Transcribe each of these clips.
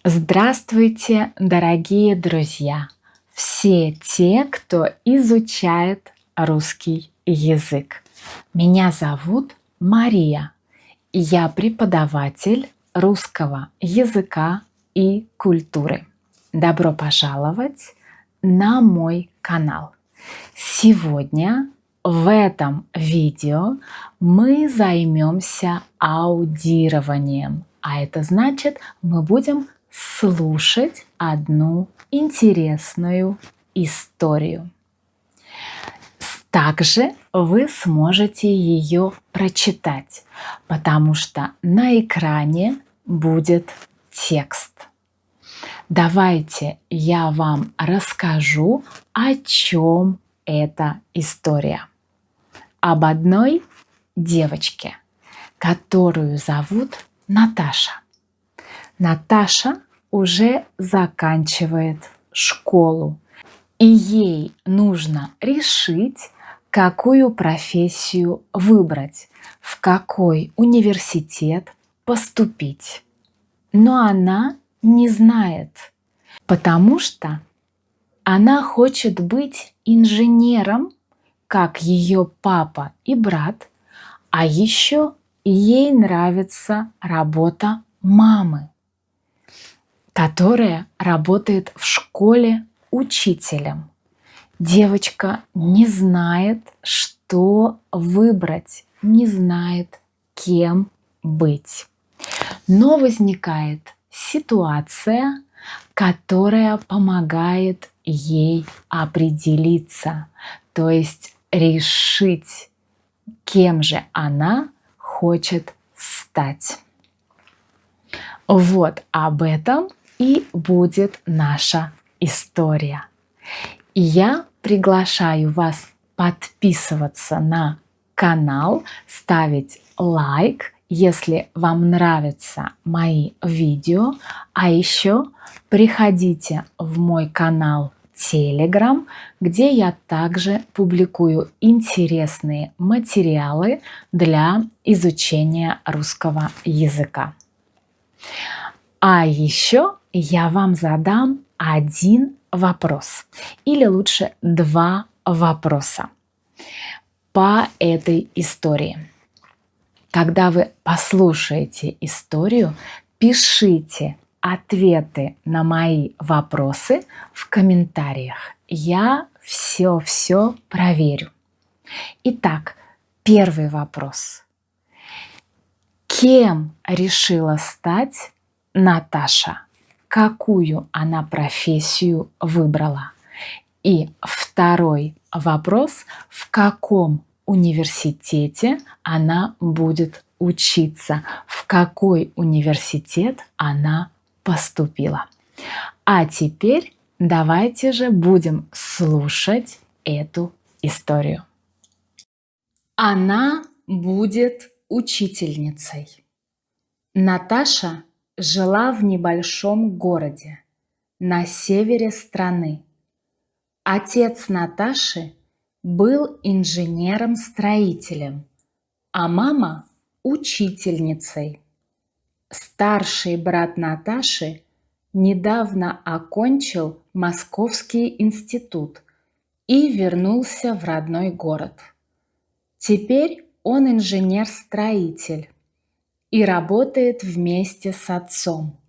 Здравствуйте, дорогие друзья! Все те, кто изучает русский язык. Меня зовут Мария. И я преподаватель русского языка и культуры. Добро пожаловать на мой канал. Сегодня в этом видео мы займемся аудированием, а это значит, мы будем слушать одну интересную историю. Также вы сможете ее прочитать, потому что на экране будет текст. Давайте я вам расскажу, о чем эта история. Об одной девочке, которую зовут Наташа. Наташа уже заканчивает школу, и ей нужно решить, какую профессию выбрать, в какой университет поступить. Но она не знает, потому что она хочет быть инженером, как ее папа и брат, а еще ей нравится работа мамы, которая работает в школе учителем. Девочка не знает, что выбрать, не знает, кем быть. Но возникает ситуация, которая помогает ей определиться, то есть решить, кем же она хочет стать. Вот об этом и будет наша история. И я приглашаю вас подписываться на канал, ставить лайк, если вам нравятся мои видео, а еще приходите в мой канал Telegram, где я также публикую интересные материалы для изучения русского языка. А еще я вам задам один вопрос, или лучше два вопроса по этой истории. Когда вы послушаете историю, пишите ответы на мои вопросы в комментариях. Я все проверю. Итак, первый вопрос. Кем решила стать Наташа? Какую она профессию выбрала? И второй вопрос. В каком университете она будет учиться? В какой университет она поступила? А теперь давайте же будем слушать эту историю. Она будет учительницей. Наташа жила в небольшом городе на севере страны. Отец Наташи был инженером-строителем, а мама – учительницей. Старший брат Наташи недавно окончил Московский институт и вернулся в родной город. Теперь он инженер-строитель и работает вместе с отцом.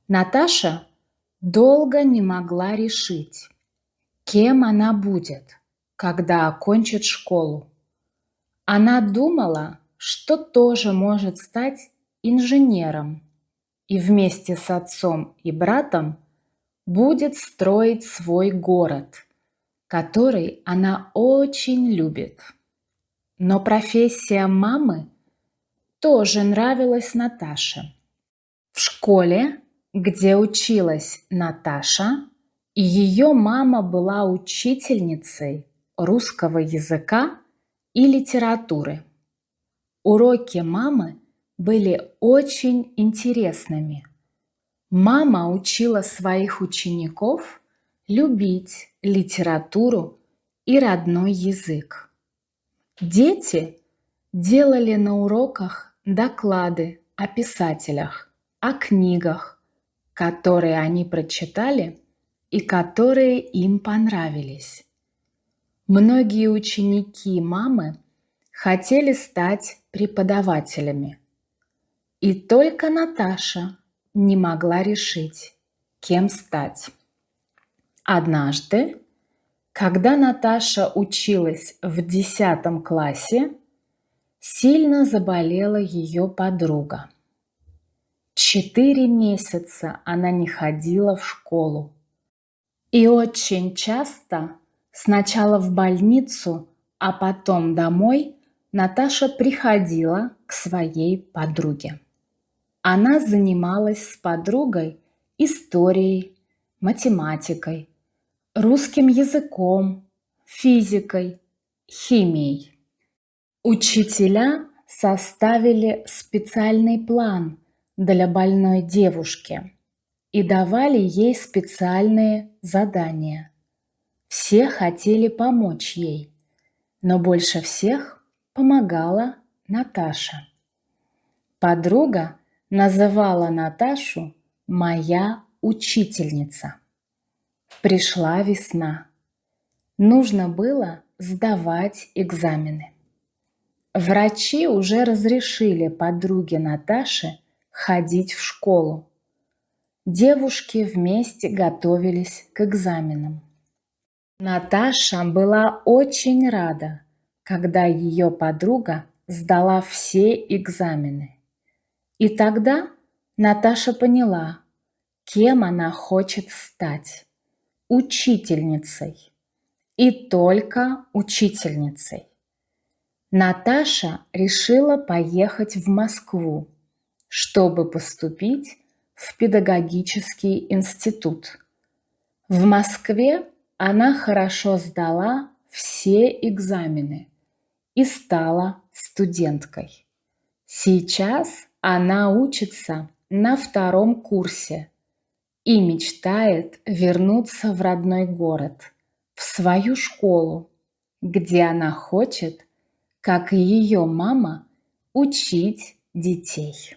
Наташа долго не могла решить, кем она будет, когда окончит школу. Она думала, что тоже может стать инженером и вместе с отцом и братом будет строить свой город, который она очень любит. Но профессия мамы тоже нравилась Наташе. В школе, где училась Наташа, и ее мама была учительницей русского языка и литературы. Уроки мамы были очень интересными. Мама учила своих учеников любить литературу и родной язык. Дети делали на уроках доклады о писателях, о книгах, которые они прочитали и которые им понравились. Многие ученики мамы хотели стать преподавателями. И только Наташа не могла решить, кем стать. Однажды, когда Наташа училась в 10 классе, сильно заболела ее подруга. 4 месяца она не ходила в школу. И очень часто, сначала в больницу, а потом домой, Наташа приходила к своей подруге. Она занималась с подругой историей, математикой, русским языком, физикой, химией. Учителя составили специальный план для больной девушки и давали ей специальные задания. Все хотели помочь ей, но больше всех помогала Наташа. Подруга называла Наташу «моя учительница». Пришла весна. Нужно было сдавать экзамены. Врачи уже разрешили подруге Наташи ходить в школу. Девушки вместе готовились к экзаменам. Наташа была очень рада, когда ее подруга сдала все экзамены. И тогда Наташа поняла, кем она хочет стать – учительницей. И только учительницей. Наташа решила поехать в Москву, чтобы поступить в педагогический институт. В Москве она хорошо сдала все экзамены и стала студенткой. Сейчас она учится на 2 курсе и мечтает вернуться в родной город, в свою школу, где она хочет, как и ее мама, учить детей.